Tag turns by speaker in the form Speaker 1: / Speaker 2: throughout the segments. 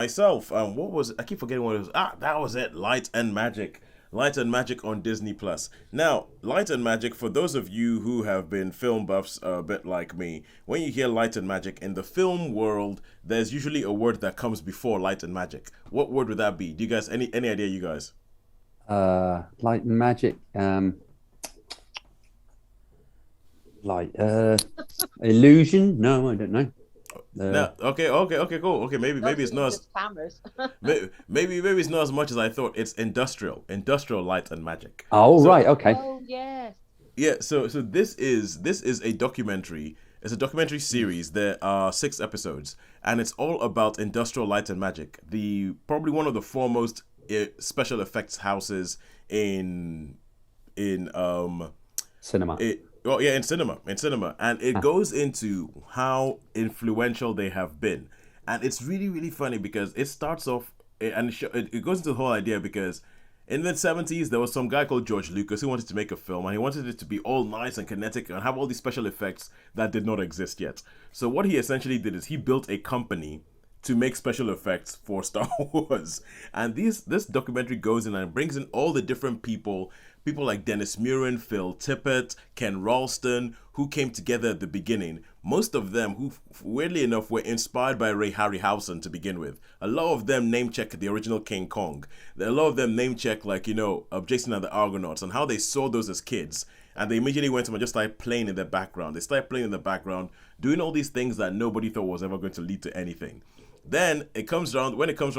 Speaker 1: myself. What was I keep forgetting what it was? That was it. Light and Magic on Disney Plus. Now, Light and Magic, for those of you who have been film buffs a bit like me, when you hear Light and Magic in the film world, there's usually a word that comes before Light and Magic. What word would that be? Do you guys any idea? You guys?
Speaker 2: Light and magic. Like illusion. No, I don't know.
Speaker 1: No. Okay, cool. Okay, maybe it's
Speaker 3: Those are
Speaker 1: not as
Speaker 3: just cameras.
Speaker 1: maybe it's not as much as I thought. It's industrial light and magic.
Speaker 2: Oh,
Speaker 1: So
Speaker 2: right. Okay.
Speaker 3: Oh yes.
Speaker 1: yeah, so this is a documentary. It's a documentary series. There are 6 episodes, and it's all about industrial light and magic. The probably one of the foremost special effects houses in in
Speaker 2: Cinema.
Speaker 1: it well yeah in cinema, and it
Speaker 2: Ah,
Speaker 1: goes into how influential they have been, and it's really funny because it starts off and it goes into the whole idea because in the 70s there was some guy called George Lucas who wanted to make a film, and he wanted it to be all nice and kinetic and have all these special effects that did not exist yet. So what he essentially did is he built a company to make special effects for Star Wars. And this documentary goes in and brings in all the different people like Dennis Muren, Phil Tippett, Ken Ralston, who came together at the beginning. Most of them, who weirdly enough were inspired by Ray Harryhausen to begin with. A lot of them name check the original King Kong. A lot of them name check Jason and the Argonauts and how they saw those as kids. And they immediately went to and just started playing in the background. They started playing in the background, doing all these things that nobody thought was ever going to lead to anything. Then when it comes around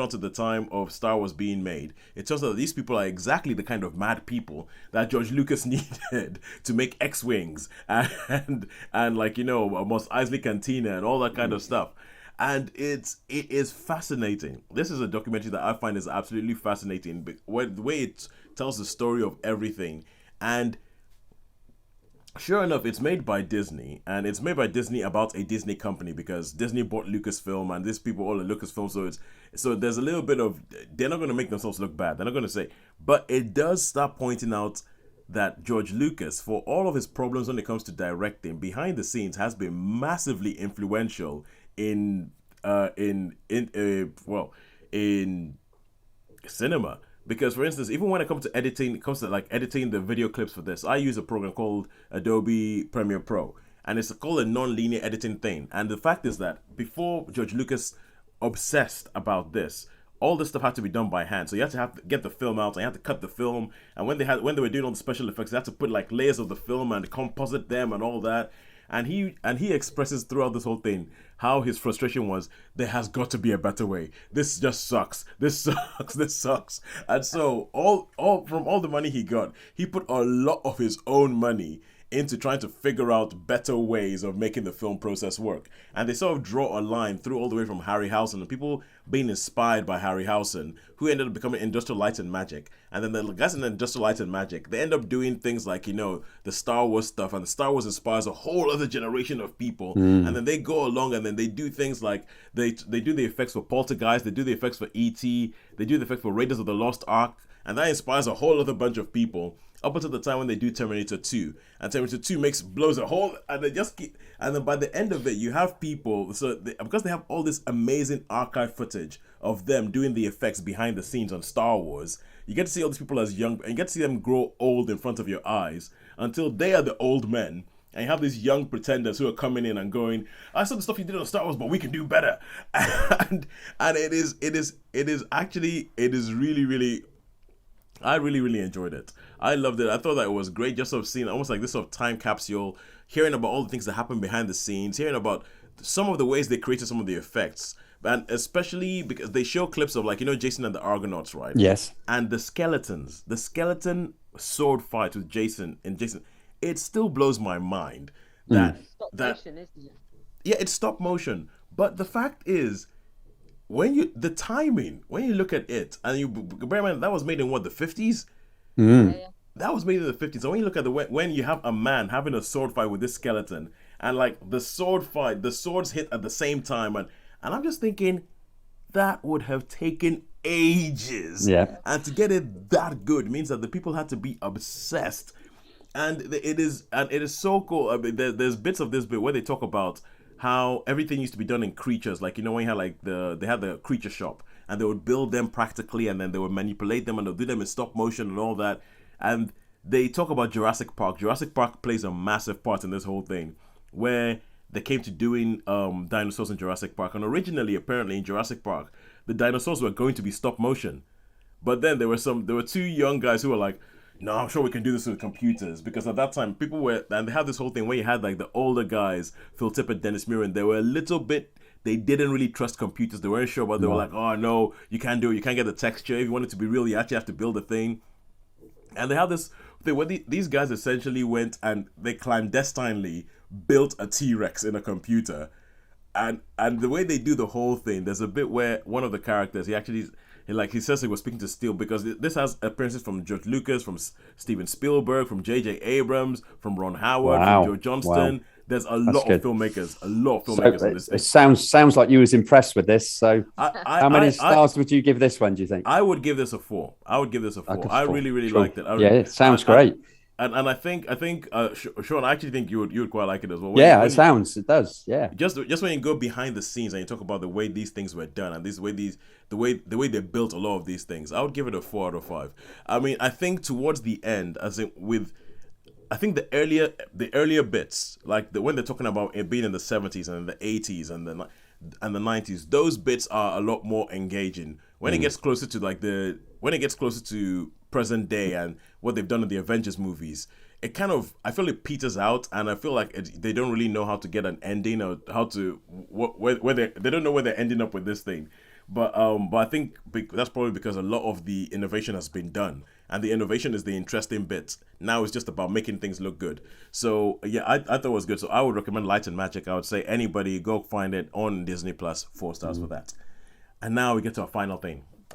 Speaker 1: to the time of Star Wars being made, it turns out that these people are exactly the kind of mad people that George Lucas needed to make X-wings and Mos Eisley Cantina and all that kind of stuff. And it is fascinating. This is a documentary that I find is absolutely fascinating. The way it tells the story of everything, and sure enough, it's made by Disney, and it's made by Disney about a Disney company because Disney bought Lucasfilm, and these people all at Lucasfilm. So there's a little bit of they're not going to make themselves look bad. They're not going to say, but it does start pointing out that George Lucas, for all of his problems when it comes to directing, behind the scenes has been massively influential in in cinema. Because for instance, even when it comes to like editing the video clips for this, I use a program called Adobe Premiere Pro, and it's called a non-linear editing thing. And the fact is that before George Lucas obsessed about this, all this stuff had to be done by hand. So you had to get the film out, and you had to cut the film. And when they were doing all the special effects, they had to put like layers of the film and composite them and all that. And he expresses throughout this whole thing how his frustration was, there has got to be a better way. This just sucks. This sucks. This sucks. And so all from all the money he got, he put a lot of his own money into trying to figure out better ways of making the film process work. And they sort of draw a line through all the way from Harryhausen and people being inspired by Harryhausen, who ended up becoming Industrial Light and Magic. And then the guys in Industrial Light and Magic, they end up doing things like, the Star Wars stuff, and the Star Wars inspires a whole other generation of people. And then they go along and then they do things like they do the effects for Poltergeist, they do the effects for E.T., they do the effects for Raiders of the Lost Ark, and that inspires a whole other bunch of people up until the time when they do Terminator 2. And Terminator 2 blows a hole, and they just keep, and then by the end of it, you have people, because they have all this amazing archive footage of them doing the effects behind the scenes on Star Wars, you get to see all these people as young, and you get to see them grow old in front of your eyes until they are the old men. And you have these young pretenders who are coming in and going, I saw the stuff you did on Star Wars, but we can do better. And it is really, I really enjoyed it. I loved it. I thought that it was great just sort of seeing almost like this sort of time capsule, hearing about all the things that happen behind the scenes, hearing about some of the ways they created some of the effects. And especially because they show clips of Jason and the Argonauts, right?
Speaker 2: yes.
Speaker 1: And the skeleton sword fight with Jason, it still blows my mind
Speaker 2: Mm.
Speaker 1: that
Speaker 3: Stop
Speaker 1: that
Speaker 3: motion, isn't it?
Speaker 1: yeah, it's stop motion. But the fact is, the timing, when you look at it, and you bear in mind that was made in what, the 50s?
Speaker 3: Yeah,
Speaker 2: Mm.
Speaker 3: yeah.
Speaker 1: That was made in the 50s. So when you look at when you have a man having a sword fight with this skeleton, and like the swords hit at the same time, and I'm just thinking that would have taken ages.
Speaker 2: Yeah.
Speaker 1: And to get it that good means that the people had to be obsessed. And it is so cool. I mean, there's bits of this bit where they talk about how everything used to be done in creatures. Like when you had like they had the creature shop, and they would build them practically, and then they would manipulate them, and they'll do them in stop motion and all that. And they talk about Jurassic Park. Jurassic Park plays a massive part in this whole thing, where they came to doing dinosaurs in Jurassic Park. And originally, apparently, in Jurassic Park, the dinosaurs were going to be stop motion. But then there were two young guys who were like, no, I'm sure we can do this with computers. Because at that time, and they had this whole thing where you had like the older guys, Phil Tippett, Dennis Muren, they were a little bit, they didn't really trust computers. They weren't sure, but they were like, oh no, you can't do it. You can't get the texture. If you want it to be real, you actually have to build a thing. And they had this thing where these guys essentially went and they clandestinely built a T-Rex in a computer. And the way they do the whole thing, there's a bit where one of the characters, he says he was speaking to Steele, because this has appearances from George Lucas, from Steven Spielberg, from J.J. Abrams, from Ron Howard, from Joe Johnston. Wow. There's a lot of filmmakers in this thing.
Speaker 2: It sounds like you was impressed with this. So how many stars would you give this one, do you think?
Speaker 1: I would give this a 4. I really, really liked it.
Speaker 2: It sounds great.
Speaker 1: And I think Sean, I actually think you would quite like it as well.
Speaker 2: It does. Yeah.
Speaker 1: Just when you go behind the scenes and you talk about the way these things were done and the way they built a lot of these things, I would give it a 4 out of 5. I mean, I think towards the end, I think the earlier bits, like when they're talking about it being in the 70s and the 80s and the 90s, those bits are a lot more engaging. When it gets closer to present day and what they've done in the Avengers movies, it kind of, I feel it peters out, and I feel like they don't really know how to get an ending, or how to they don't know where they're ending up with this thing. But I think that's probably because a lot of the innovation has been done, and the innovation is the interesting bit. Now it's just about making things look good. So yeah, I thought it was good. So I would recommend Light and Magic. I would say anybody go find it on Disney Plus. 4 stars for that. And now we get to our final thing.